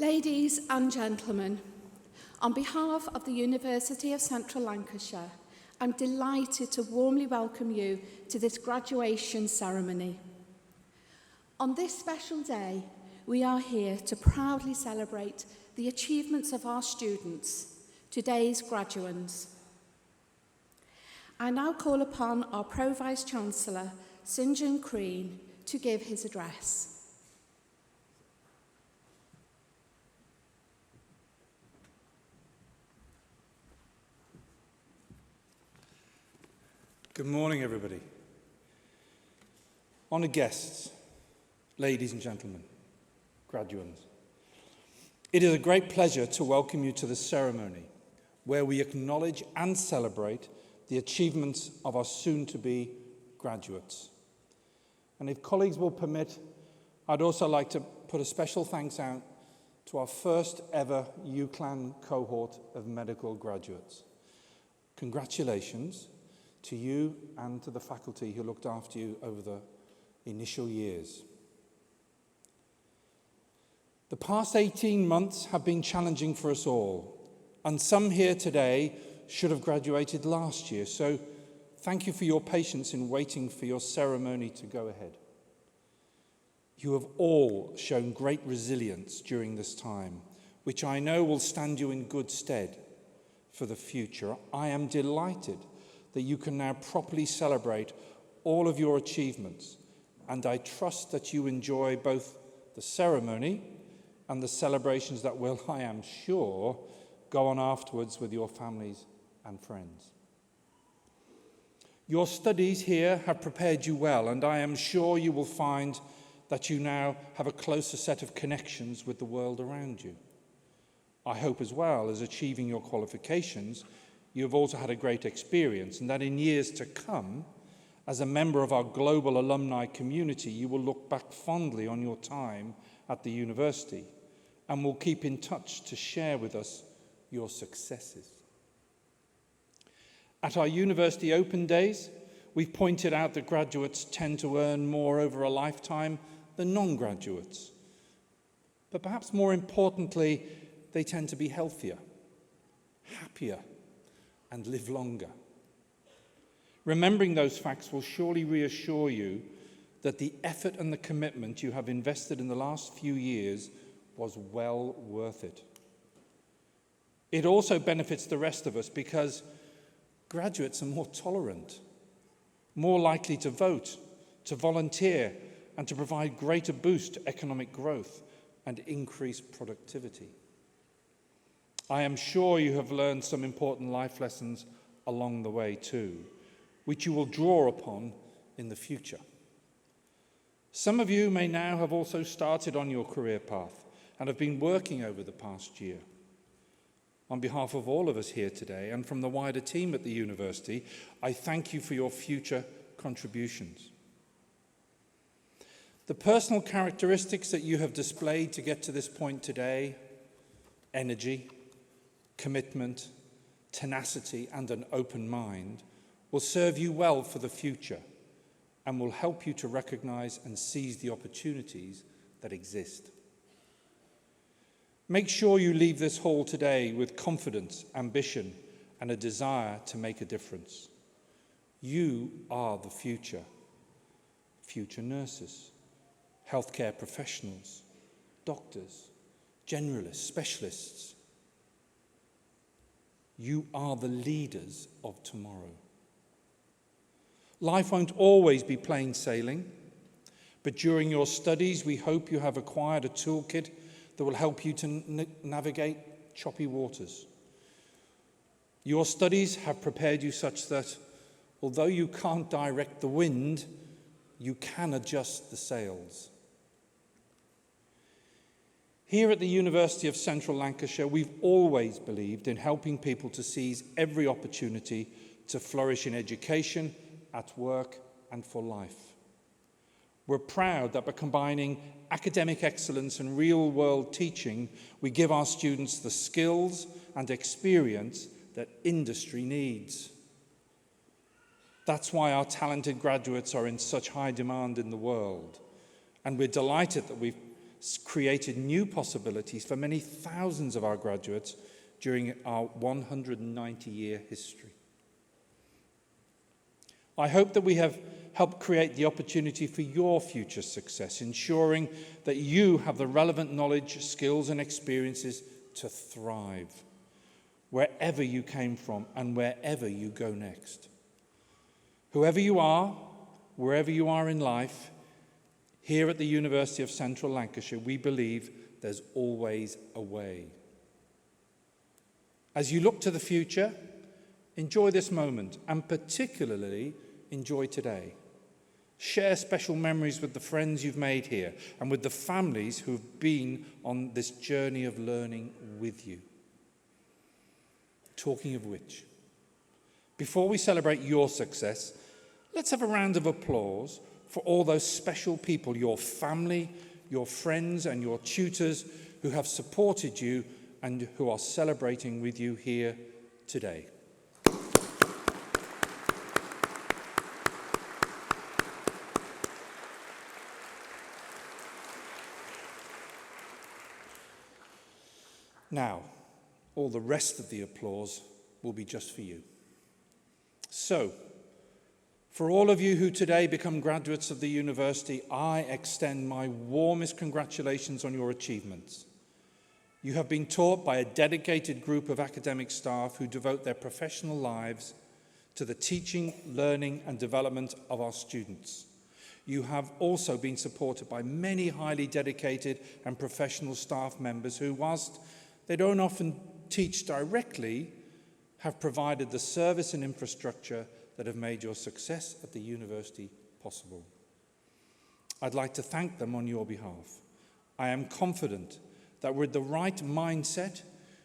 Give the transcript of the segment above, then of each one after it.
Ladies and gentlemen, on behalf of the University of Central Lancashire, I'm delighted to warmly welcome you to this graduation ceremony. On this special day, we are here to proudly celebrate the achievements of our students, today's graduands. I now call upon our Pro-Vice-Chancellor, St John Crean, to give his address. Good morning, everybody. Honoured guests, ladies and gentlemen, graduands. It is a great pleasure to welcome you to this ceremony where we acknowledge and celebrate the achievements of our soon-to-be graduates. And if colleagues will permit, I'd also like to put a special thanks out to our first ever UCLan cohort of medical graduates. Congratulations to you and to the faculty who looked after you over the initial years. The past 18 months have been challenging for us all, and some here today should have graduated last year, so thank you for your patience in waiting for your ceremony to go ahead. You have all shown great resilience during this time, which I know will stand you in good stead for the future. I am delighted that you can now properly celebrate all of your achievements, and I trust that you enjoy both the ceremony and the celebrations that will, I am sure, go on afterwards with your families and friends. Your studies here have prepared you well, and I am sure you will find that you now have a closer set of connections with the world around you. I hope as well as achieving your qualifications, you have also had a great experience, and that in years to come, as a member of our global alumni community, you will look back fondly on your time at the university and will keep in touch to share with us your successes. At our University Open Days, we've pointed out that graduates tend to earn more over a lifetime than non-graduates. But perhaps more importantly, they tend to be healthier, happier, and live longer. Remembering those facts will surely reassure you that the effort and the commitment you have invested in the last few years was well worth it. It also benefits the rest of us because graduates are more tolerant, more likely to vote, to volunteer, and to provide greater boost to economic growth and increased productivity. I am sure you have learned some important life lessons along the way too, which you will draw upon in the future. Some of you may now have also started on your career path and have been working over the past year. On behalf of all of us here today and from the wider team at the university, I thank you for your future contributions. The personal characteristics that you have displayed to get to this point today, energy, commitment, tenacity, and an open mind, will serve you well for the future and will help you to recognize and seize the opportunities that exist. Make sure you leave this hall today with confidence, ambition, and a desire to make a difference. You are the future. Future nurses, healthcare professionals, doctors, generalists, specialists. You are the leaders of tomorrow. Life won't always be plain sailing, but during your studies, we hope you have acquired a toolkit that will help you to navigate choppy waters. Your studies have prepared you such that, although you can't direct the wind, you can adjust the sails. Here at the University of Central Lancashire, we've always believed in helping people to seize every opportunity to flourish in education, at work, and for life. We're proud that by combining academic excellence and real-world teaching, we give our students the skills and experience that industry needs. That's why our talented graduates are in such high demand in the world, and we're delighted that we've created new possibilities for many thousands of our graduates during our 190-year history. I hope that we have helped create the opportunity for your future success, ensuring that you have the relevant knowledge, skills, and experiences to thrive wherever you came from and wherever you go next. Whoever you are, wherever you are in life, here at the University of Central Lancashire, we believe there's always a way. As you look to the future, enjoy this moment, and particularly enjoy today. Share special memories with the friends you've made here and with the families who've been on this journey of learning with you. Talking of which, before we celebrate your success, let's have a round of applause for all those special people, your family, your friends, and your tutors who have supported you and who are celebrating with you here today. Now, all the rest of the applause will be just for you. So, for all of you who today become graduates of the university, I extend my warmest congratulations on your achievements. You have been taught by a dedicated group of academic staff who devote their professional lives to the teaching, learning, and development of our students. You have also been supported by many highly dedicated and professional staff members who, whilst they don't often teach directly, have provided the service and infrastructure that have made your success at the university possible. I'd like to thank them on your behalf. I am confident that with the right mindset,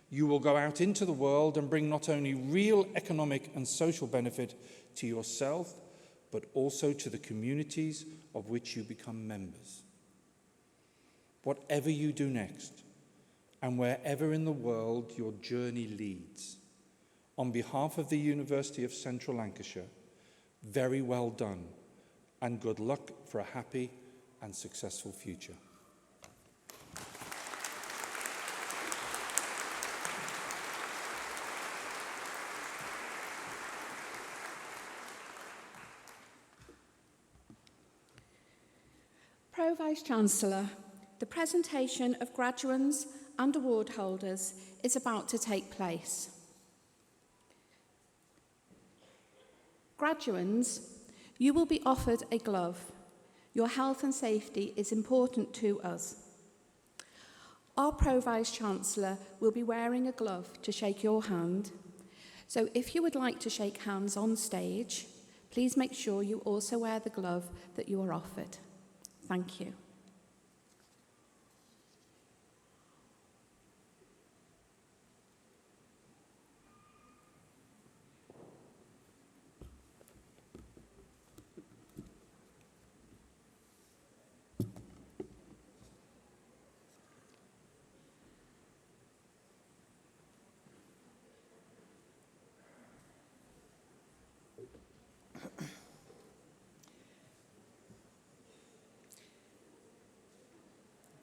you will go out into the world and bring not only real economic and social benefit to yourself, but also to the communities of which you become members. Whatever you do next, and wherever in the world your journey leads, on behalf of the University of Central Lancashire, very well done, and good luck for a happy and successful future. Pro-Vice-Chancellor, the presentation of graduates and award holders is about to take place. Graduates, you will be offered a glove. Your health and safety is important to us. Our Pro-Vice-Chancellor will be wearing a glove to shake your hand. So if you would like to shake hands on stage, please make sure you also wear the glove that you are offered. Thank you.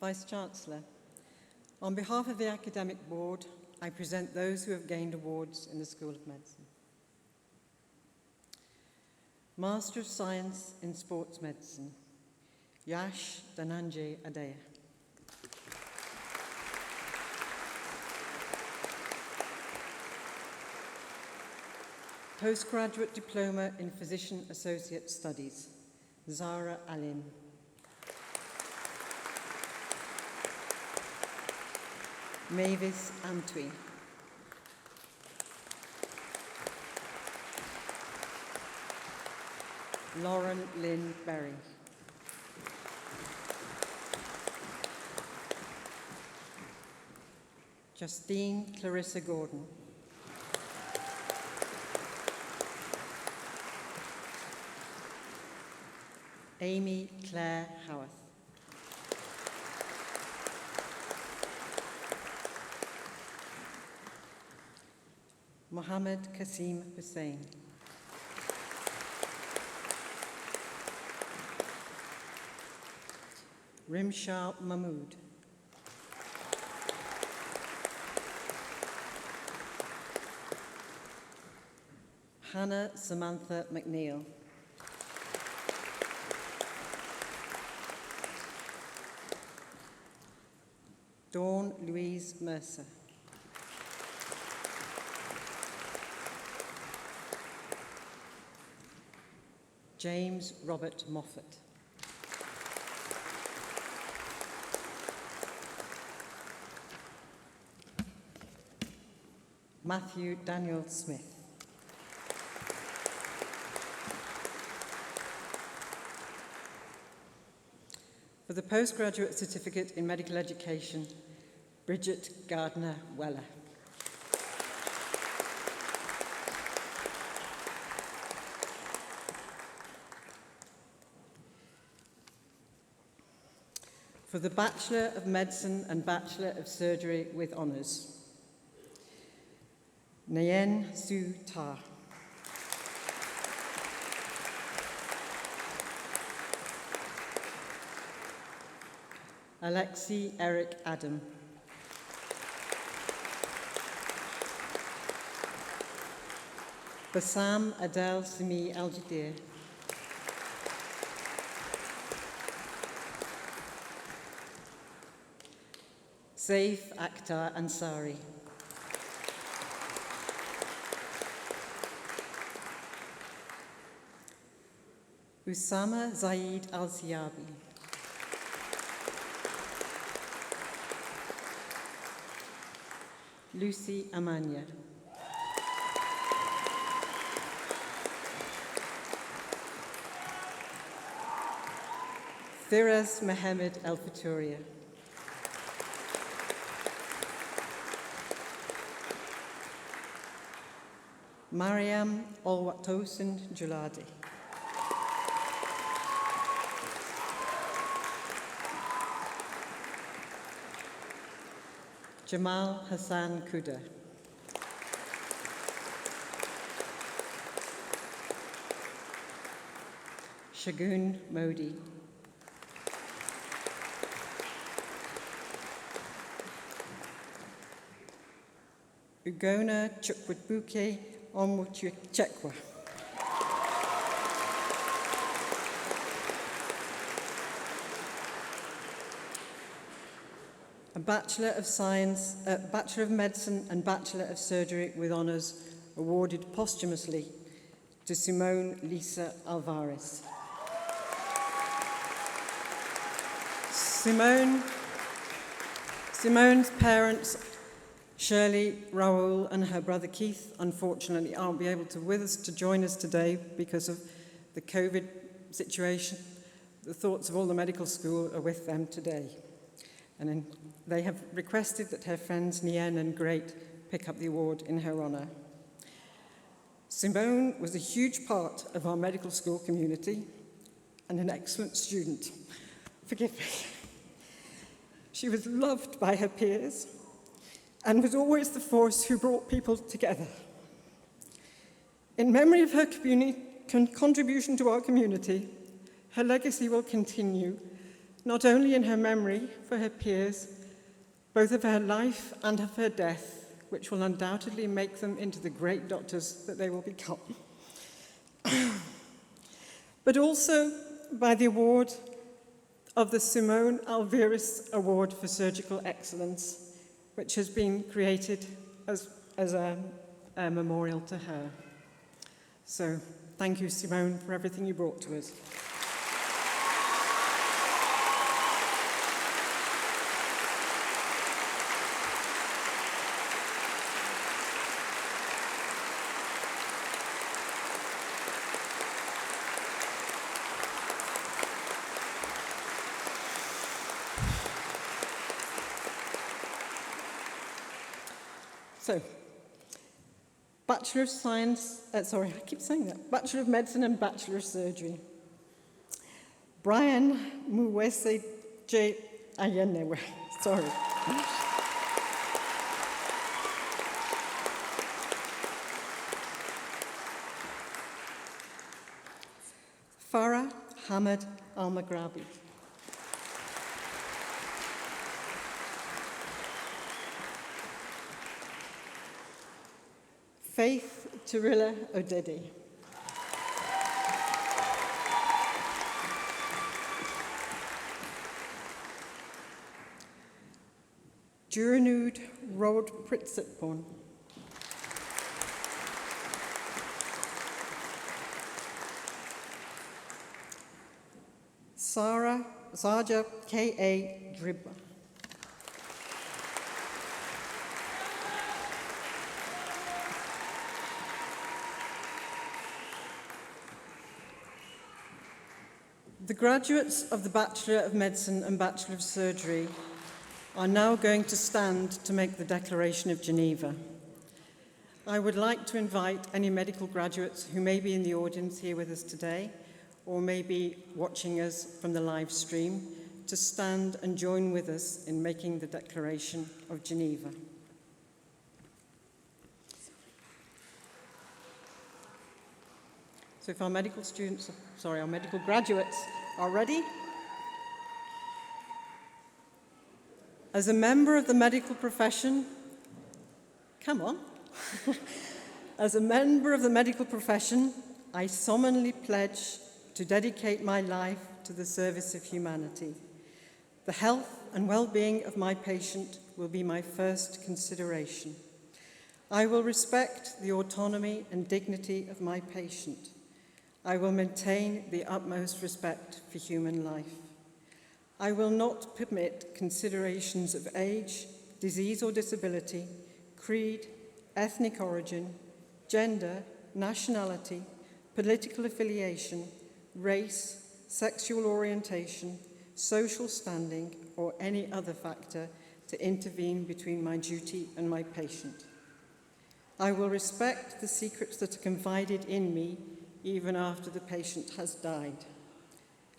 Vice-Chancellor, on behalf of the Academic Board, I present those who have gained awards in the School of Medicine. Master of Science in Sports Medicine, Yash Dhananjay Adeya. Postgraduate Diploma in Physician Associate Studies, Zara Alim. Mavis Antwi. Lauren Lynn Berry. Justine Clarissa Gordon. Amy Claire Howarth. Mohammed Kasim Hussain. Rimshah Mahmood. Hannah Samantha McNeil. Dawn Louise Mercer. James Robert Moffat. Matthew Daniel Smith. For the postgraduate certificate in medical education, Bridget Gardner Weller. For the Bachelor of Medicine and Bachelor of Surgery with Honours, Nayen Su Ta. Alexi Eric Adam. Bassam Adel Simi Al-Jadir. Saif Akhtar Ansari. Usama Zaid Al-Siabi. Lucy Amanya. Firaz Mohammed Al-Faturia. Mariam Olwatosin Juladi. Jamal Hassan Kuda. Shagun Modi. Ugona Chukwubuke Onwuchekwa. A Bachelor of Science, Bachelor of Medicine and Bachelor of Surgery with Honours awarded posthumously to Simone Lisa Alvarez. Simone's parents, Shirley, Raoul and her brother Keith, unfortunately aren't be able to with us to join us today because of the COVID situation. The thoughts of all the medical school are with them today. And then they have requested that her friends Nien and Great pick up the award in her honour. Simone was a huge part of our medical school community and an excellent student. Forgive me. She was loved by her peers and was always the force who brought people together. In memory of her contribution to our community, her legacy will continue, not only in her memory for her peers, both of her life and of her death, which will undoubtedly make them into the great doctors that they will become, but also by the award of the Simone Alvarez Award for Surgical Excellence, which has been created as a memorial to her. So thank you, Simone, for everything you brought to us. So, Bachelor of Science, Bachelor of Medicine and Bachelor of Surgery. Brian Muwese J. Ayenewe, sorry. Farah Hamad Al-Maghrabi. Faith Turilla Odedi. Juranud Rod Pritzitborn. Saja K.A. Dribba. The graduates of the Bachelor of Medicine and Bachelor of Surgery are now going to stand to make the Declaration of Geneva. I would like to invite any medical graduates who may be in the audience here with us today or may be watching us from the live stream to stand and join with us in making the Declaration of Geneva. So if our medical graduates are ready. As a member of the medical profession, come on. As a member of the medical profession, I solemnly pledge to dedicate my life to the service of humanity. The health and well-being of my patient will be my first consideration. I will respect the autonomy and dignity of my patient. I will maintain the utmost respect for human life. I will not permit considerations of age, disease or disability, creed, ethnic origin, gender, nationality, political affiliation, race, sexual orientation, social standing, or any other factor to intervene between my duty and my patient. I will respect the secrets that are confided in me even after the patient has died.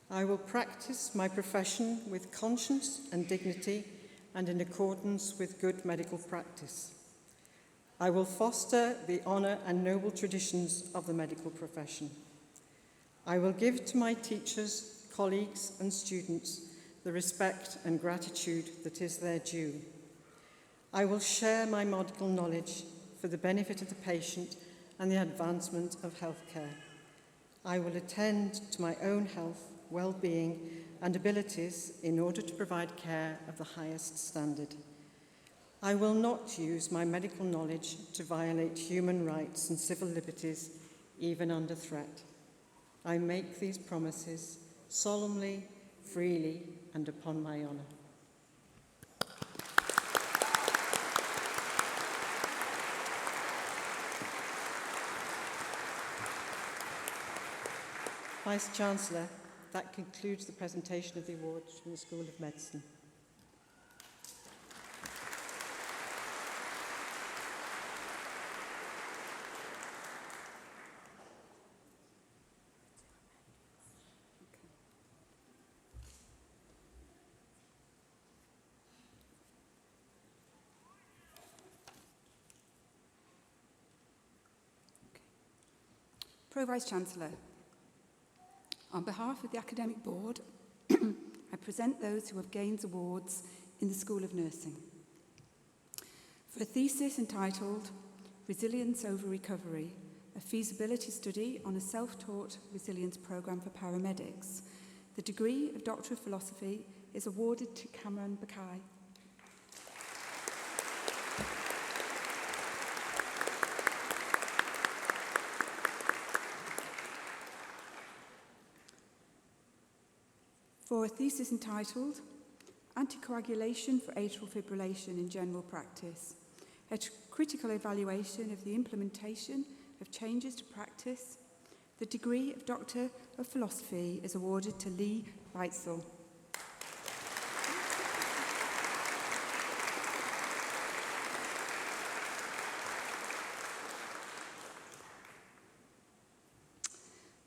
I will practice my profession with conscience and dignity and in accordance with good medical practice. I will foster the honour and noble traditions of the medical profession. I will give to my teachers, colleagues and students the respect and gratitude that is their due. I will share my medical knowledge for the benefit of the patient and the advancement of healthcare. I will attend to my own health, well-being and abilities in order to provide care of the highest standard. I will not use my medical knowledge to violate human rights and civil liberties, even under threat. I make these promises solemnly, freely, and upon my honour. Vice-Chancellor, that concludes the presentation of the awards from the School of Medicine. Pro-Vice-Chancellor, on behalf of the Academic Board, I present those who have gained awards in the School of Nursing. For a thesis entitled Resilience over Recovery, a feasibility study on a self-taught resilience programme for paramedics, the degree of Doctor of Philosophy is awarded to Cameron Bakai. For a thesis entitled Anticoagulation for Atrial Fibrillation in General Practice, a critical evaluation of the implementation of changes to practice, the degree of Doctor of Philosophy is awarded to Lee Reitzel.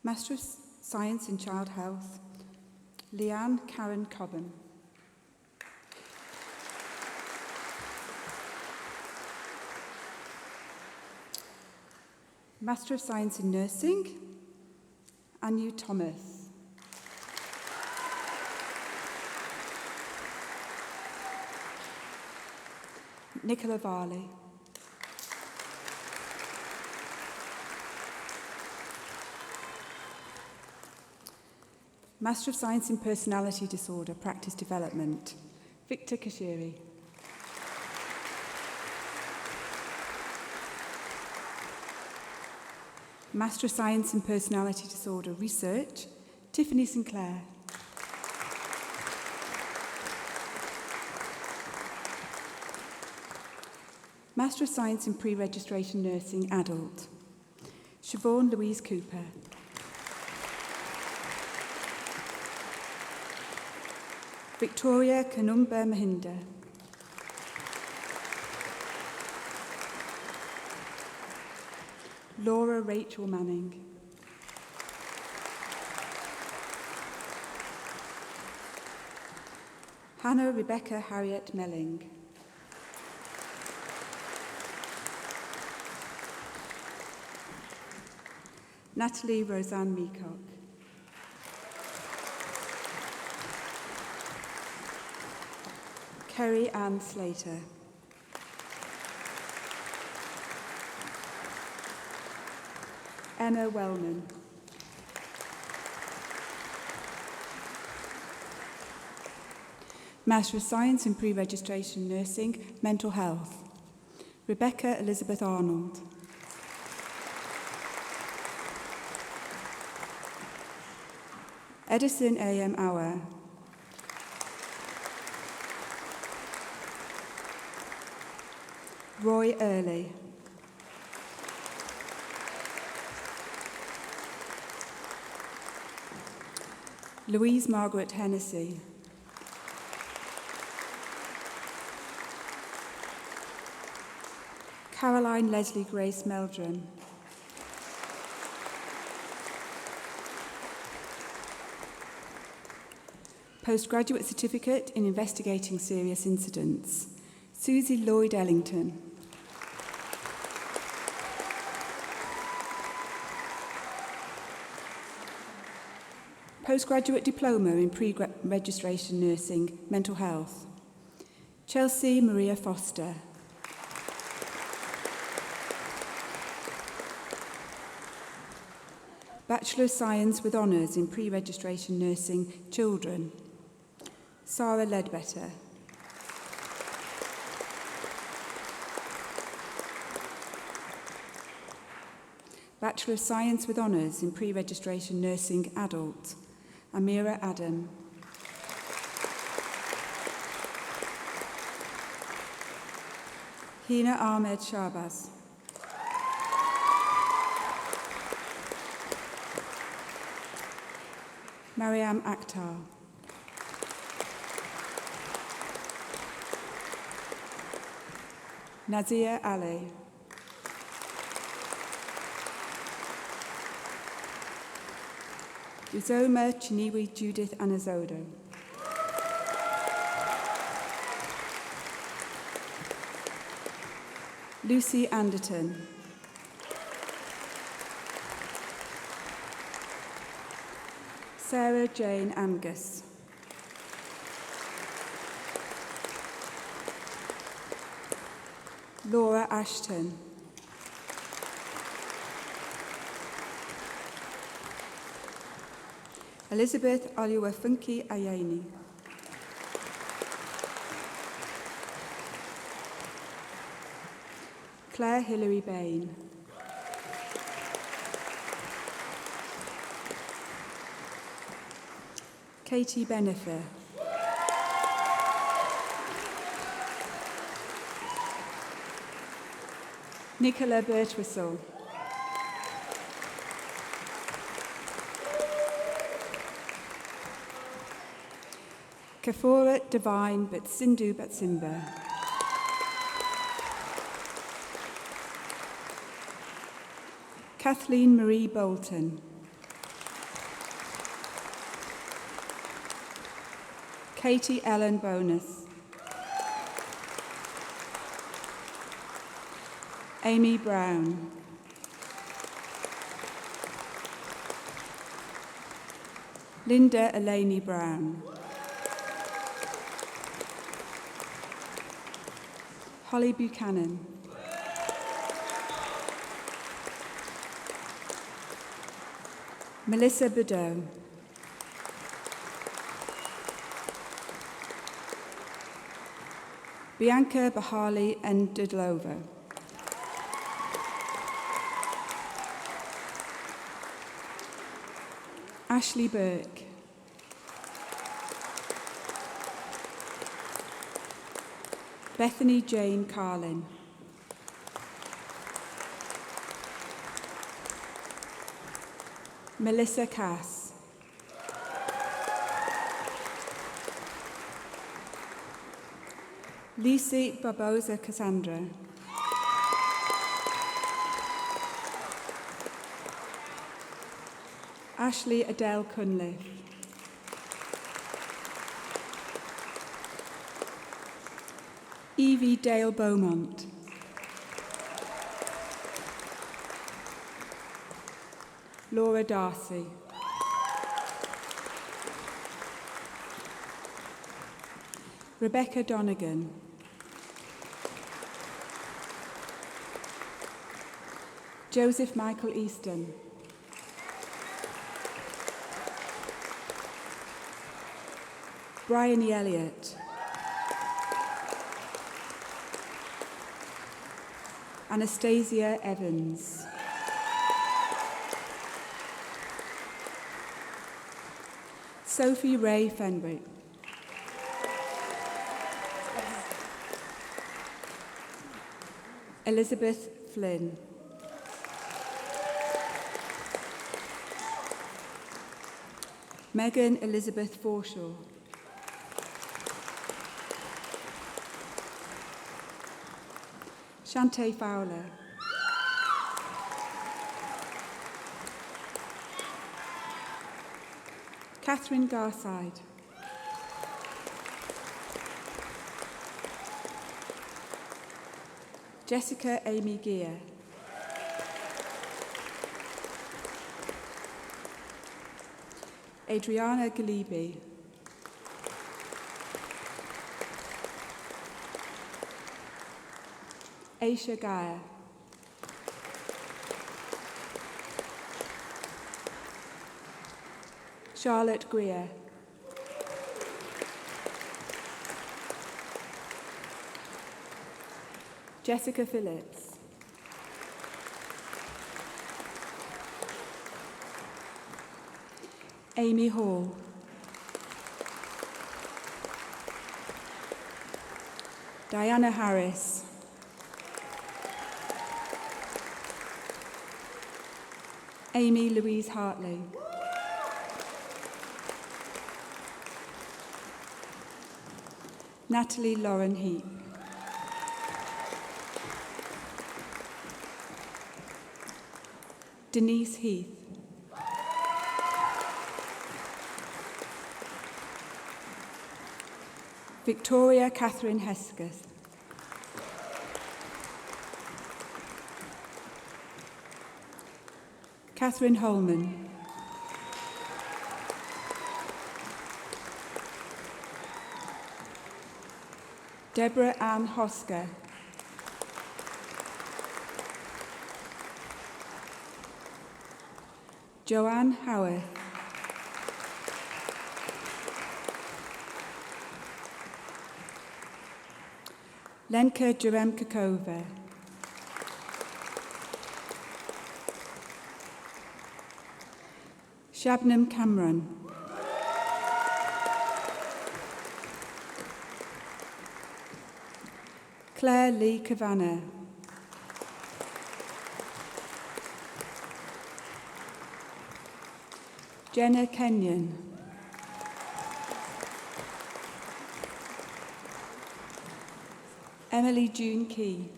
Master of Science in Child Health, Leanne Karen Cobham. Master of Science in Nursing, Anu Thomas. Nicola Varley. Master of Science in Personality Disorder, Practice Development, Victor Kashiri. Master of Science in Personality Disorder, Research, Tiffany Sinclair. Master of Science in Pre-Registration Nursing, Adult, Siobhan Louise Cooper. Victoria Kanumba Mahinda. Laura Rachel Manning. Hannah Rebecca Harriet Melling. Natalie Roseanne Meacock. Kerry Ann Slater. Emma Wellman. Master of Science in Pre-Registration Nursing, Mental Health, Rebecca Elizabeth Arnold. Edison A.M. Auer. Roy Early. Louise Margaret Hennessy. Caroline Leslie Grace Meldrum. Postgraduate Certificate in Investigating Serious Incidents, Susie Lloyd Ellington. Postgraduate Diploma in Pre-Registration Nursing, Mental Health, Chelsea Maria Foster. Bachelor of Science with Honours in Pre-Registration Nursing, Children, Sarah Ledbetter. Bachelor of Science with Honours in Pre-Registration Nursing, Adult, Amira Adam. Hina Ahmed Shahbaz. Mariam Akhtar. Nazia Ali. Uzoma Chiniwi Judith Anazodo. Lucy Anderton. Sarah Jane Angus. Laura Ashton. Elizabeth Oluwafunke Ayeni. Claire Hilary Bain. Katie Benefer. Nicola Birtwistle. Kafura Divine but Sindhu Batsimba. Kathleen Marie Bolton. Katie Ellen Bonus. Amy Brown. Linda Eleni Brown. Holly Buchanan. Melissa Beddoe. Bianca Bahali Endudlova. Ashley Burke. Bethany Jane Carlin. Melissa Cass. Lucy Barbosa Cassandra. Ashley Adele Cunliffe. Evie Dale Beaumont. Laura Darcy. Rebecca Donegan. Joseph Michael Easton. Brian E. Elliott. Anastasia Evans. Sophie Ray Fenwick. Elizabeth Flynn. Megan Elizabeth Forshaw. Shante Fowler. Catherine Garside. Jessica Amy Gear. Adriana Galibi. Aisha Gaia. Charlotte Greer. Jessica Phillips. Amy Hall. Diana Harris. Amy Louise Hartley. Natalie Lauren Heap. Denise Heath. Victoria Catherine Hesketh. Catherine Holman. Deborah Ann Hosker. Joanne Howarth. Lenka Jeremkakova. Shabnam Cameron. Claire Lee Kavanagh. Jenna Kenyon. Emily June Key.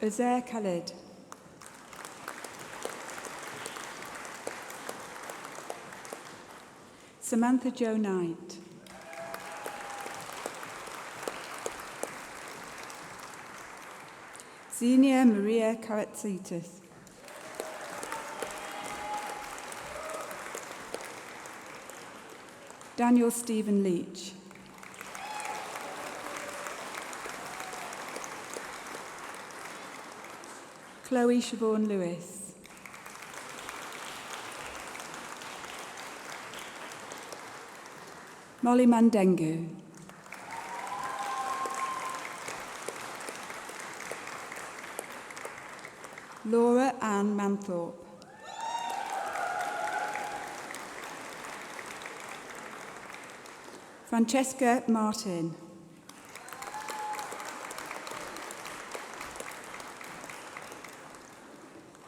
Uzair Khalid. Samantha Jo Knight. Xenia Maria Karatsitis. Daniel Stephen Leach. Chloe Siobhan Lewis. Molly Mandengu. Laura Ann Manthorpe. Francesca Martin.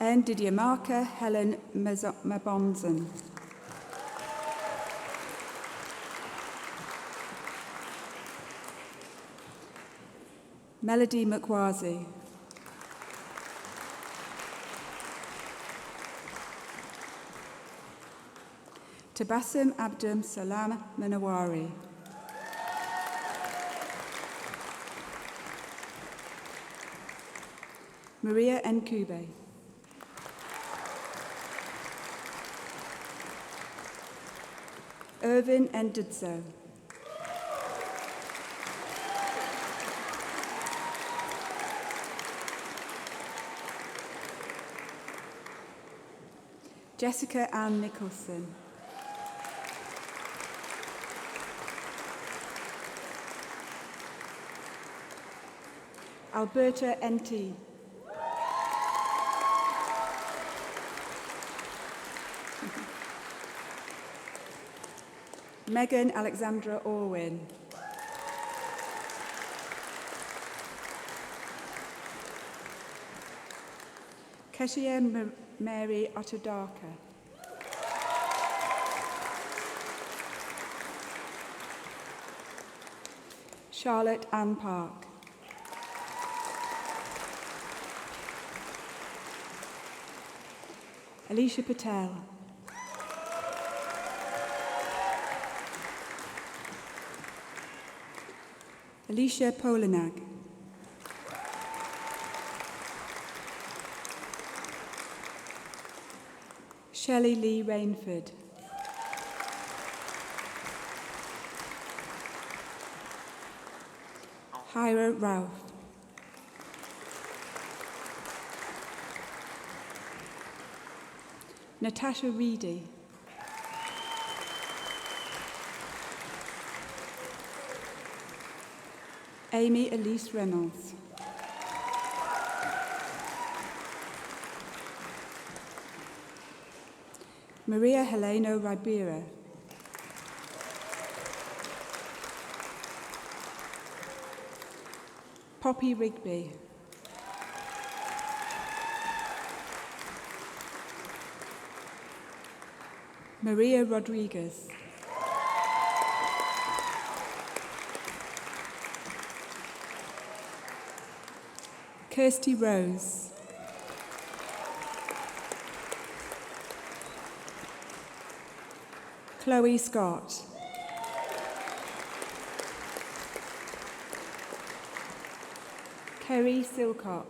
Anne Didiamarca Helen Mabonzen. Melody McWazi. Tabassum Abdum Salam Manawari. Maria Nkube. Irvin Endudso. Jessica Ann Nicholson. Alberta N.T. Megan Alexandra Orwin. Keshia Mary Ottodaka. Charlotte Ann Park. Alicia Patel. Alicia Polinag. Shelley Lee Rainford. Hira Ralph. Natasha Reedy. Amy Elise Reynolds. Maria Helena Ribera. Poppy Rigby. Maria Rodriguez. Kirsty Rose. Chloe Scott. Kerry Silcock.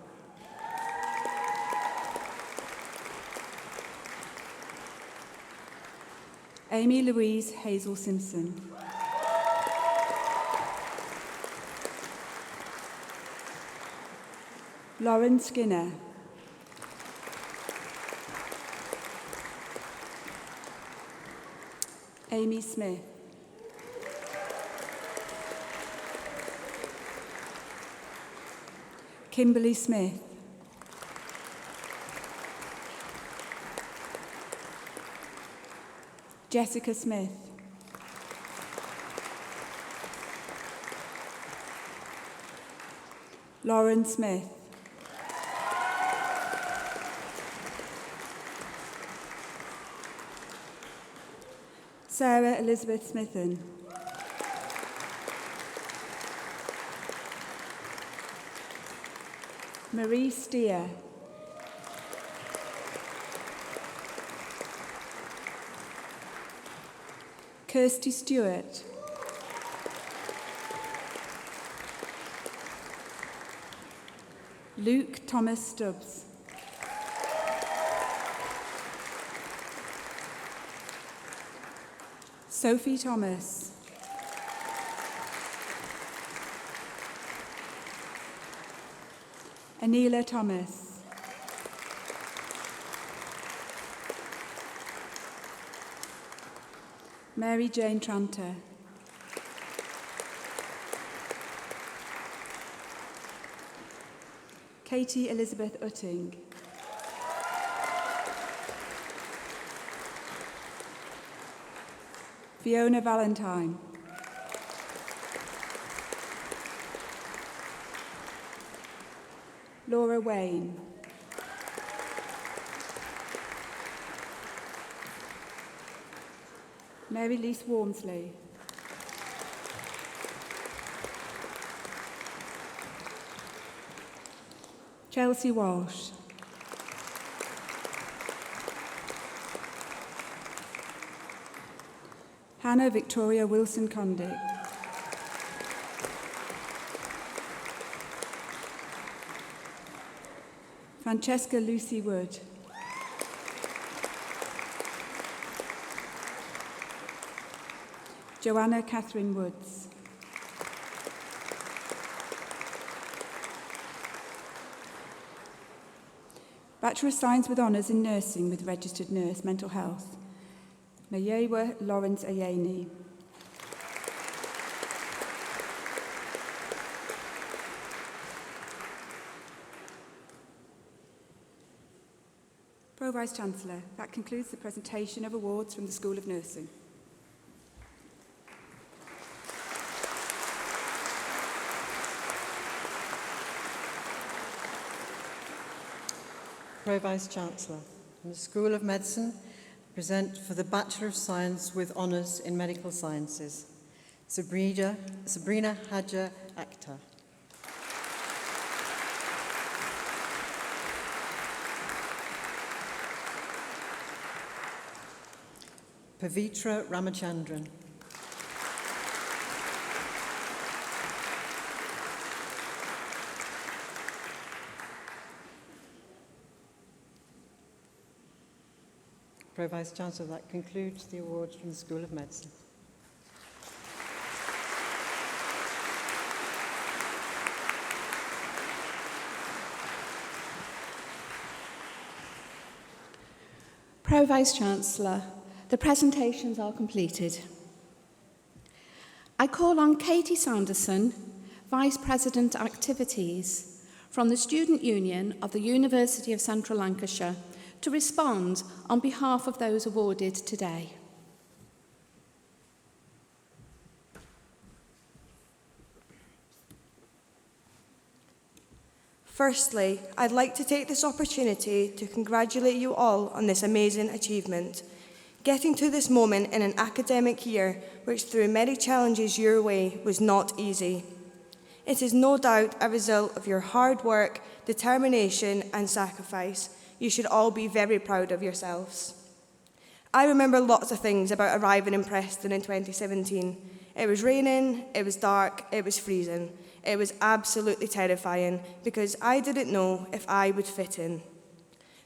Amy Louise Hazel Simpson. Lauren Skinner. Amy Smith. Kimberly Smith. Jessica Smith. Lauren Smith. Sarah Elizabeth Smithen. Marie Steer. Kirsty Stewart. Luke Thomas Stubbs. Sophie Thomas. Anila Thomas. Mary Jane Tranter. Katie Elizabeth Utting. Fiona Valentine. Laura Wayne. Mary Lise Wormsley. Chelsea Walsh. Hannah Victoria Wilson Condick. Francesca Lucy Wood. Joanna Catherine Woods. Bachelor of Science with Honours in Nursing with Registered Nurse, Mental Health. Mayewa Lawrence Ayeni. Pro Vice-Chancellor, that concludes the presentation of awards from the School of Nursing. Pro Vice-Chancellor, from the School of Medicine, present for the Bachelor of Science with Honours in Medical Sciences, Sabrina Haja Akhtar. Pavitra Ramachandran. Pro Vice-Chancellor, that concludes the awards from the School of Medicine. Pro Vice-Chancellor, the presentations are completed. I call on Katie Sanderson, Vice President Activities, from the Student Union of the University of Central Lancashire, to respond on behalf of those awarded today. Firstly, I'd like to take this opportunity to congratulate you all on this amazing achievement. Getting to this moment in an academic year which threw many challenges your way was not easy. It is no doubt a result of your hard work, determination and sacrifice. You should all be very proud of yourselves. I remember lots of things about arriving in Preston in 2017. It was raining, it was dark, it was freezing. It was absolutely terrifying because I didn't know if I would fit in.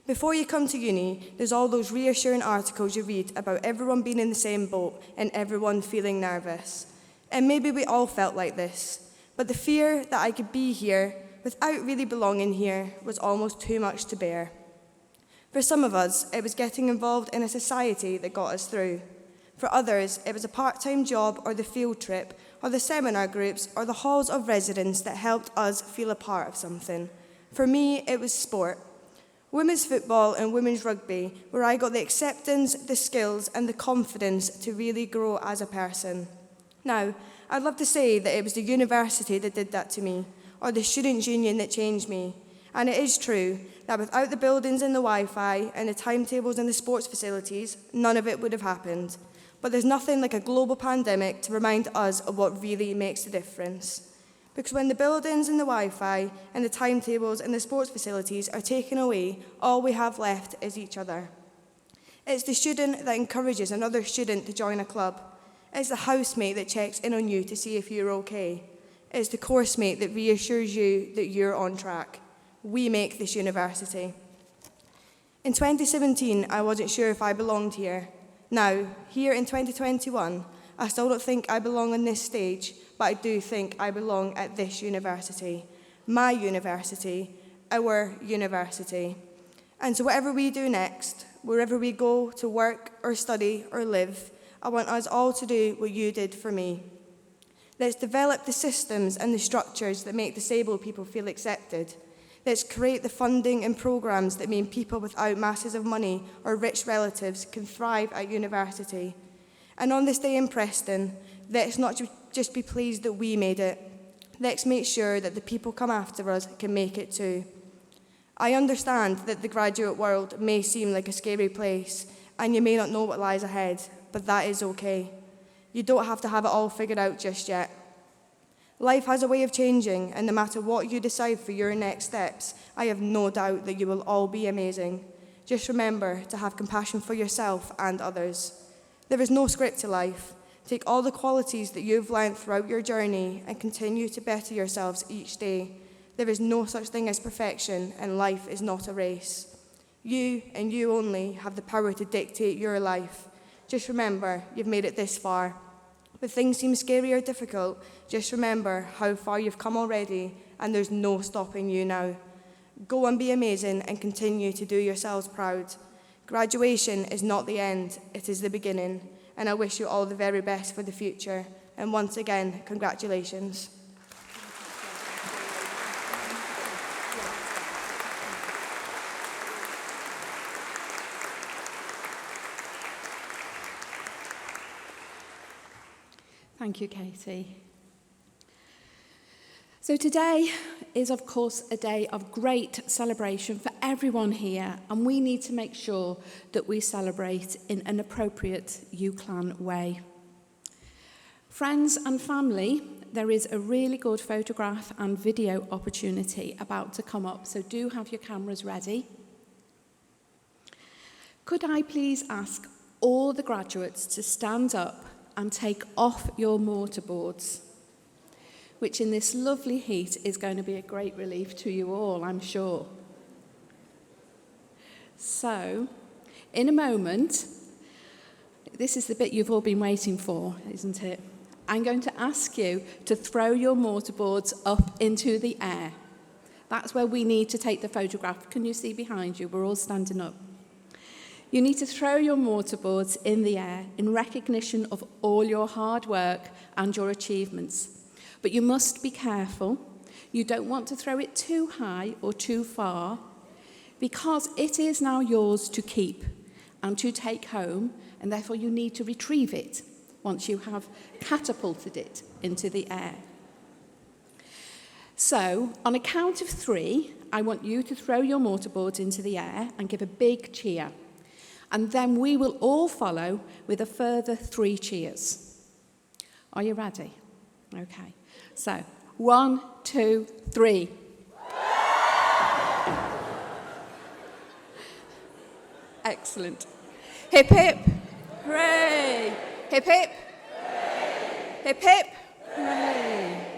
Before you come to uni, there's all those reassuring articles you read about everyone being in the same boat and everyone feeling nervous. And maybe we all felt like this, but the fear that I could be here without really belonging here was almost too much to bear. For some of us, it was getting involved in a society that got us through. For others, it was a part-time job or the field trip or the seminar groups or the halls of residence that helped us feel a part of something. For me, it was sport. Women's football and women's rugby, where I got the acceptance, the skills and the confidence to really grow as a person. Now, I'd love to say that it was the university that did that to me, or the Students' Union that changed me. And it is true that without the buildings and the Wi-Fi and the timetables and the sports facilities, none of it would have happened. But there's nothing like a global pandemic to remind us of what really makes a difference. Because when the buildings and the Wi-Fi and the timetables and the sports facilities are taken away, all we have left is each other. It's the student that encourages another student to join a club. It's the housemate that checks in on you to see if you're okay. It's the course mate that reassures you that you're on track. We make this university. In 2017, I wasn't sure if I belonged here. Now, here in 2021, I still don't think I belong on this stage, but I do think I belong at this university. My university, our university. And so whatever we do next, wherever we go to work or study or live, I want us all to do what you did for me. Let's develop the systems and the structures that make disabled people feel accepted. Let's create the funding and programmes that mean people without masses of money or rich relatives can thrive at university. And on this day in Preston, let's not just be pleased that we made it. Let's make sure that the people come after us can make it too. I understand that the graduate world may seem like a scary place, and you may not know what lies ahead, but that is okay. You don't have to have it all figured out just yet. Life has a way of changing, and no matter what you decide for your next steps, I have no doubt that you will all be amazing. Just remember to have compassion for yourself and others. There is no script to life. Take all the qualities that you've learned throughout your journey and continue to better yourselves each day. There is no such thing as perfection, and life is not a race. You and you only have the power to dictate your life. Just remember, you've made it this far. If things seem scary or difficult, just remember how far you've come already, and there's no stopping you now. Go and be amazing and continue to do yourselves proud. Graduation is not the end, it is the beginning, and I wish you all the very best for the future. And once again, congratulations. Thank you, Katie. So today is, of course, a day of great celebration for everyone here, and we need to make sure that we celebrate in an appropriate UCLan way. Friends and family, there is a really good photograph and video opportunity about to come up, so do have your cameras ready. Could I please ask all the graduates to stand up and take off your mortarboards, which in this lovely heat is going to be a great relief to you all, I'm sure. So, in a moment, this is the bit you've all been waiting for, isn't it? I'm going to ask you to throw your mortarboards up into the air. That's where we need to take the photograph. Can you see behind you? We're all standing up. You need to throw your mortarboards in the air in recognition of all your hard work and your achievements. But you must be careful. You don't want to throw it too high or too far, because it is now yours to keep and to take home, and therefore you need to retrieve it once you have catapulted it into the air. So, on a count of 3, I want you to throw your mortarboards into the air and give a big cheer. And then we will all follow with a further 3 cheers. Are you ready? Okay. So, 1, 2, 3. Excellent. Hip, hip. Hooray. Hip, hip. Hooray. Hip, hip. Hooray.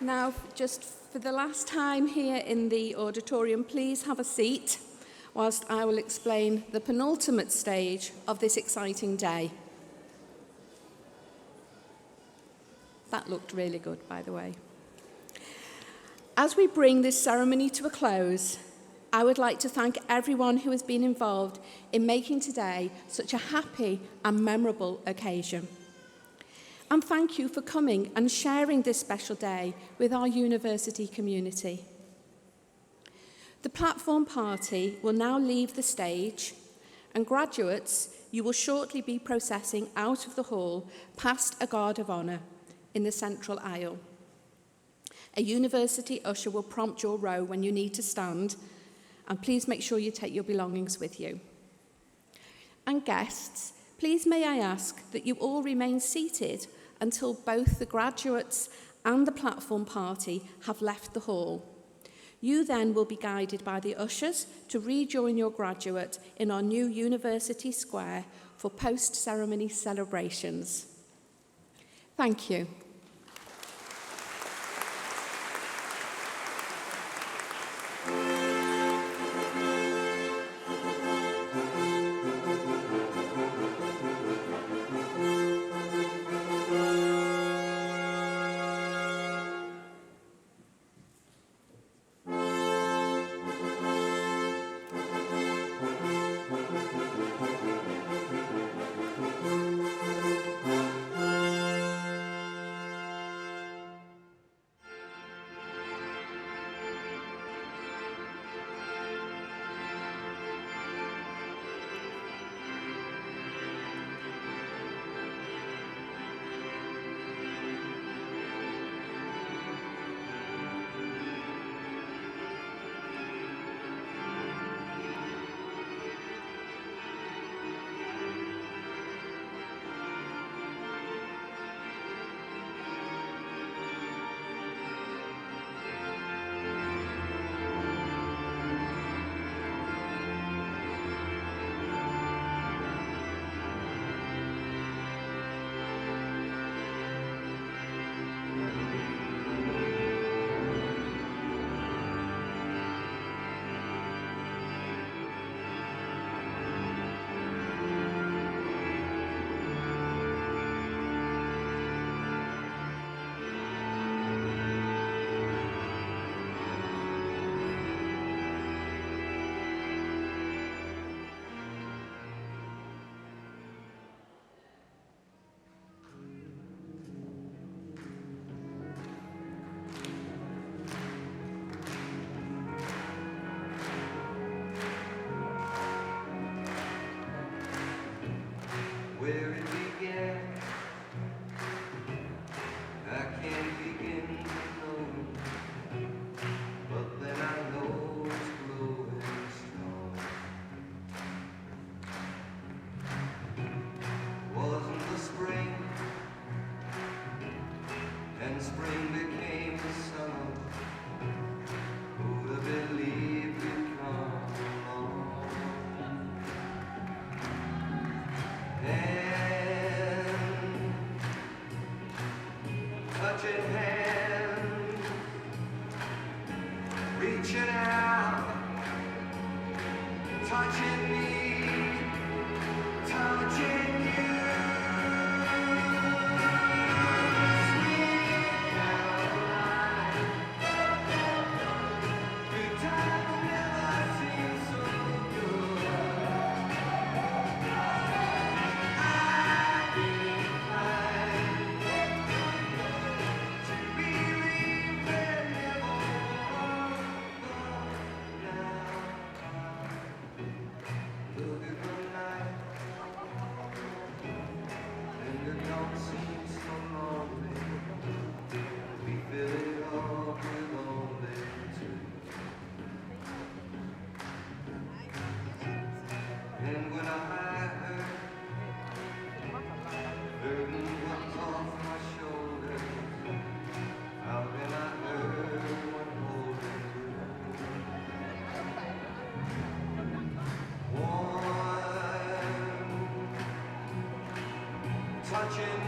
Now, just for the last time here in the auditorium, please have a seat whilst I will explain the penultimate stage of this exciting day. That looked really good, by the way. As we bring this ceremony to a close, I would like to thank everyone who has been involved in making today such a happy and memorable occasion. And thank you for coming and sharing this special day with our university community. The platform party will now leave the stage, and graduates, you will shortly be processing out of the hall past a guard of honour in the central aisle. A university usher will prompt your row when you need to stand, and please make sure you take your belongings with you. And guests, please may I ask that you all remain seated until both the graduates and the platform party have left the hall. You then will be guided by the ushers to rejoin your graduate in our new University Square for post-ceremony celebrations. Thank you. where it began. I can't begin to know, but then I know it's growing strong. Wasn't the spring, and spring became the summer. Who'd have believed it'd come along? Hand, touching hand, reaching out, touching me, touching you. Sweet Caroline, good times never seem so good. I'd be inclined to believe there never was, but now look at the night, and it don't seem so lonely. We fill it up with only two. And when I heard burden was off my shoulders, how can I hurt one holding you? Warm, touching